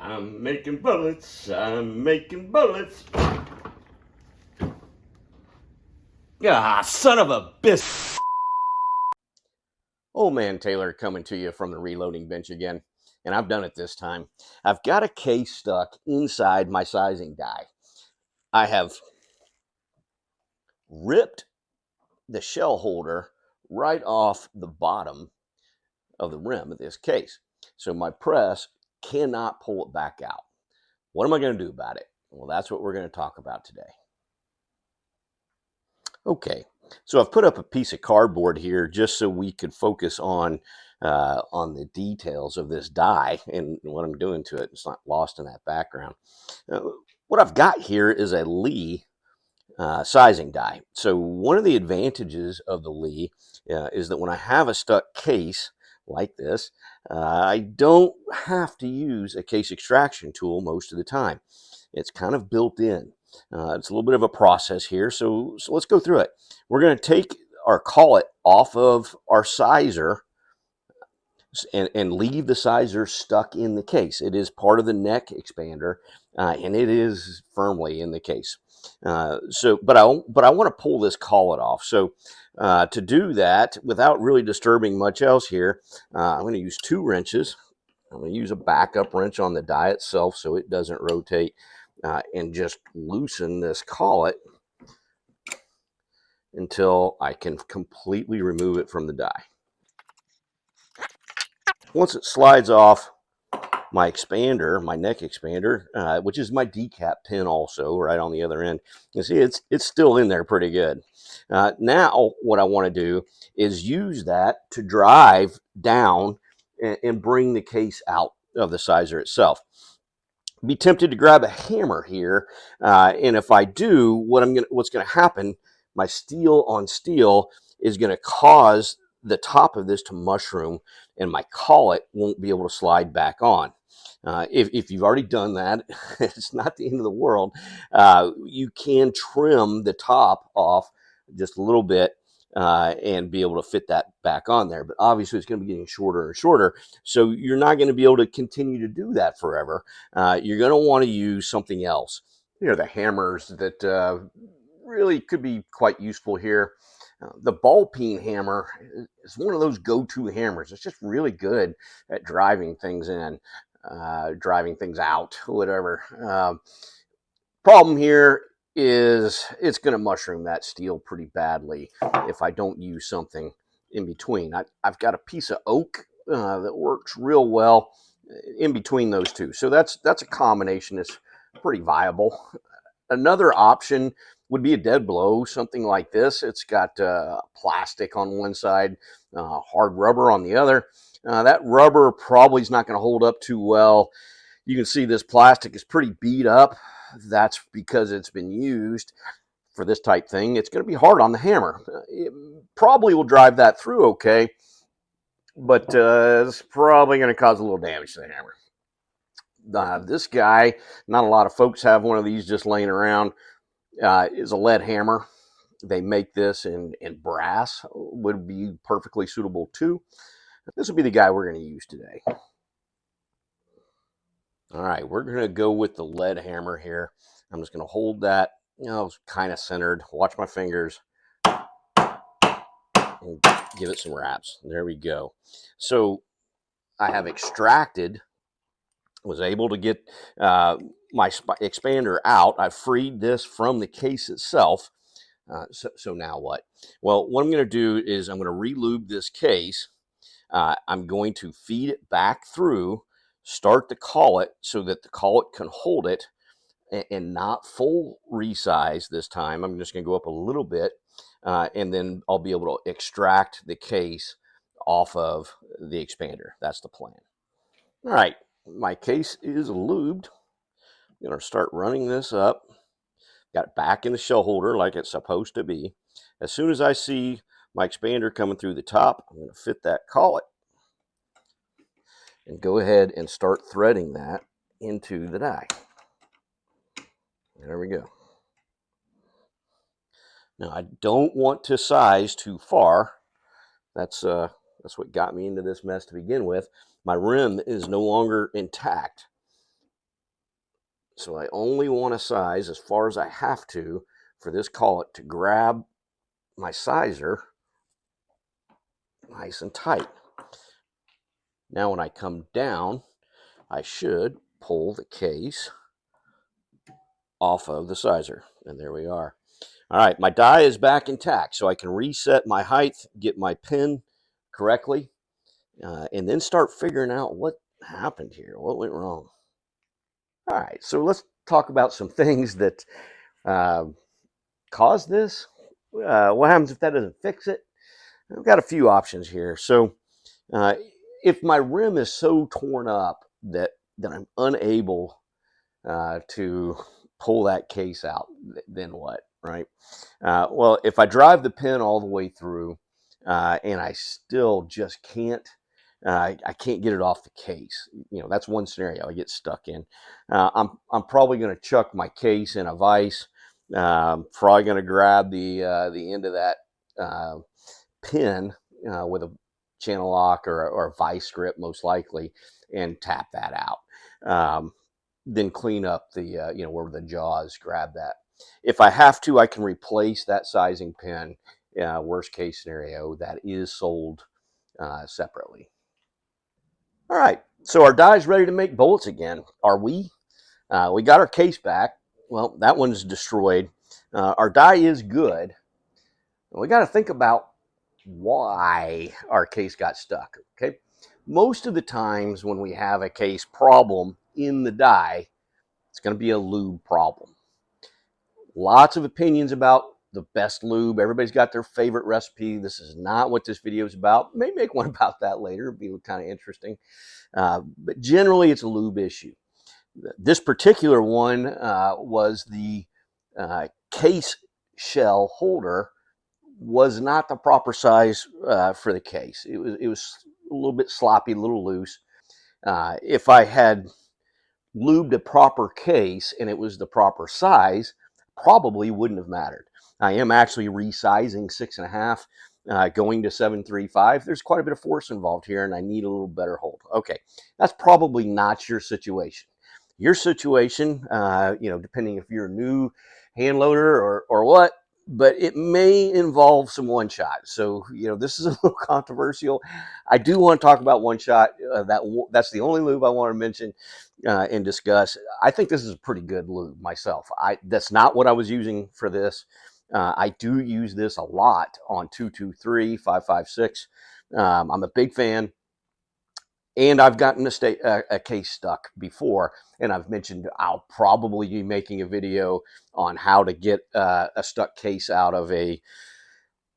I'm making bullets. I'm making bullets. Ah, son of a bis. Old man Taylor coming to you from the reloading bench again. And I've done it this time. I've got a case stuck inside my sizing die. I have ripped the shell holder right off the bottom of the rim of this case. So my press cannot pull it back out. What am I going to do about it? Well, that's what we're going to talk about today. Okay, so I've put up a piece of cardboard here just so we could focus on the details of this die and what I'm doing to it. It's not lost in that background. What I've got here is a Lee sizing die. So one of the advantages of the Lee is that when I have a stuck case like this, I don't have to use a case extraction tool most of the time. It's kind of built in. It's a little bit of a process here, so let's go through it. We're going to take our collet off of our sizer and leave the sizer stuck in the case. It is part of the neck expander, and it is firmly in the case. But I want to pull this collet off. So to do that, without really disturbing much else here, I'm going to use 2 wrenches. I'm going to use a backup wrench on the die itself so it doesn't rotate, and just loosen this collet until I can completely remove it from the die. Once it slides off my expander, my neck expander, which is my decap pin also right on the other end, you see it's still in there pretty good. Now what I want to do is use that to drive down and bring the case out of the sizer itself. Be tempted to grab a hammer here, and if I do, what's going to happen, my steel on steel is going to cause the top of this to mushroom, and my collet won't be able to slide back on. If you've already done that, it's not the end of the world. You can trim the top off just a little bit and be able to fit that back on there. But obviously, it's going to be getting shorter and shorter. So you're not going to be able to continue to do that forever. You're going to want to use something else. The hammers that really could be quite useful here. The ball peen hammer is one of those go-to hammers. It's just really good at driving things in, driving things out, whatever. Problem here is it's going to mushroom that steel pretty badly if I don't use something in between. I've got a piece of oak that works real well in between those two. So that's a combination that's pretty viable. Another option would be a dead blow, something like this. It's got plastic on one side, hard rubber on the other. That rubber probably is not going to hold up too well. You can see this plastic is pretty beat up. That's because it's been used for this type thing. It's going to be hard on the hammer. It probably will drive that through okay, but it's probably going to cause a little damage to the hammer. This guy, not a lot of folks have one of these just laying around, is a lead hammer. They make this in brass, would be perfectly suitable too. This will be the guy we're going to use today. All right, we're going to go with the lead hammer here. I'm just going to hold that, kind of centered. Watch my fingers and give it some wraps. There we go. So I have extracted, was able to get my expander out. I freed this from the case itself. So now what? Well, what I'm going to do is I'm going to re-lube this case. I'm going to feed it back through, start the collet so that the collet can hold it and not full resize this time. I'm just going to go up a little bit, and then I'll be able to extract the case off of the expander. That's the plan. All right, my case is lubed. I'm going to start running this up. Got it back in the shell holder like it's supposed to be. As soon as I see my expander coming through the top, I'm going to fit that collet and go ahead and start threading that into the die. There we go. Now I don't want to size too far. That's what got me into this mess to begin with. My rim is no longer intact. So I only want to size as far as I have to for this collet to grab my sizer nice and tight. Now when I come down, I should pull the case off of the sizer. And there we are. All right, my die is back intact, so I can reset my height, get my pin correctly, and then start figuring out what happened here, what went wrong. All right, so let's talk about some things that caused this. What happens if that doesn't fix it? I've got a few options here. So if my rim is so torn up that I'm unable to pull that case out, then what, right? Well, if I drive the pin all the way through and I still just can't, I can't get it off the case. You know, that's one scenario I get stuck in. I'm probably going to chuck my case in a vise. Probably going to grab the end of that pin with a channel lock or a vice grip, most likely, and tap that out. Then clean up the where the jaws grab that. If I have to, I can replace that sizing pin. Worst case scenario, that is sold separately. All right, so our die's ready to make bullets again. Are we? We got our case back. Well, that one's destroyed. Our die is good. We got to think about why our case got stuck. Okay, most of the times when we have a case problem in the die, it's going to be a lube problem. Lots of opinions about the best lube. Everybody's got their favorite recipe. This is not what this video is about. May make one about that later. It'll be kind of interesting. But generally, it's a lube issue. This particular one was the case shell holder was not the proper size for the case. It was a little bit sloppy, a little loose. If I had lubed a proper case and it was the proper size, probably wouldn't have mattered. I am actually resizing 6.5, going to 7.35. There's quite a bit of force involved here, and I need a little better hold. Okay, that's probably not your situation. Your situation, depending if you're a new hand loader or what, but it may involve some one shot. So, this is a little controversial. I do want to talk about one shot. That's the only lube I want to mention and discuss. I think this is a pretty good lube myself. That's not what I was using for this. I do use this a lot on 223, 556. I'm a big fan. And I've gotten a case stuck before, and I've mentioned I'll probably be making a video on how to get a stuck case out of a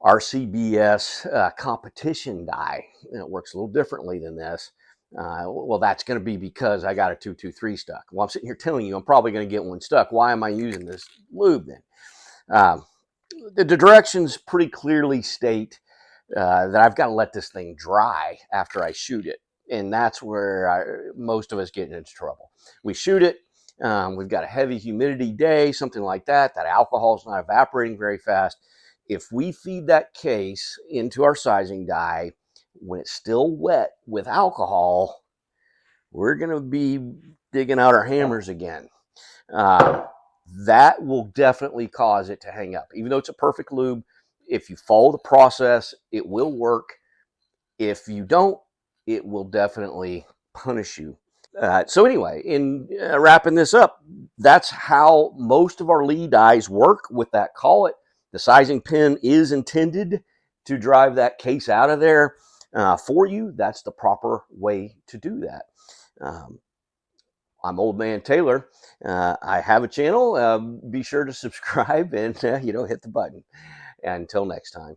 RCBS competition die. It works a little differently than this. Well, that's going to be because I got a 223 stuck. Well, I'm sitting here telling you I'm probably going to get one stuck. Why am I using this lube then? The directions pretty clearly state that I've got to let this thing dry after I shoot it. And that's where most of us get into trouble. We shoot it. We've got a heavy humidity day, something like that. That alcohol is not evaporating very fast. If we feed that case into our sizing die when it's still wet with alcohol, we're going to be digging out our hammers again. That will definitely cause it to hang up. Even though it's a perfect lube, if you follow the process, it will work. If you don't, it will definitely punish you. So anyway, in wrapping this up, that's how most of our lead dies work with that collet. The sizing pin is intended to drive that case out of there for you. That's the proper way to do that. I'm Old Man Taylor. I have a channel. Be sure to subscribe and hit the button. Until next time.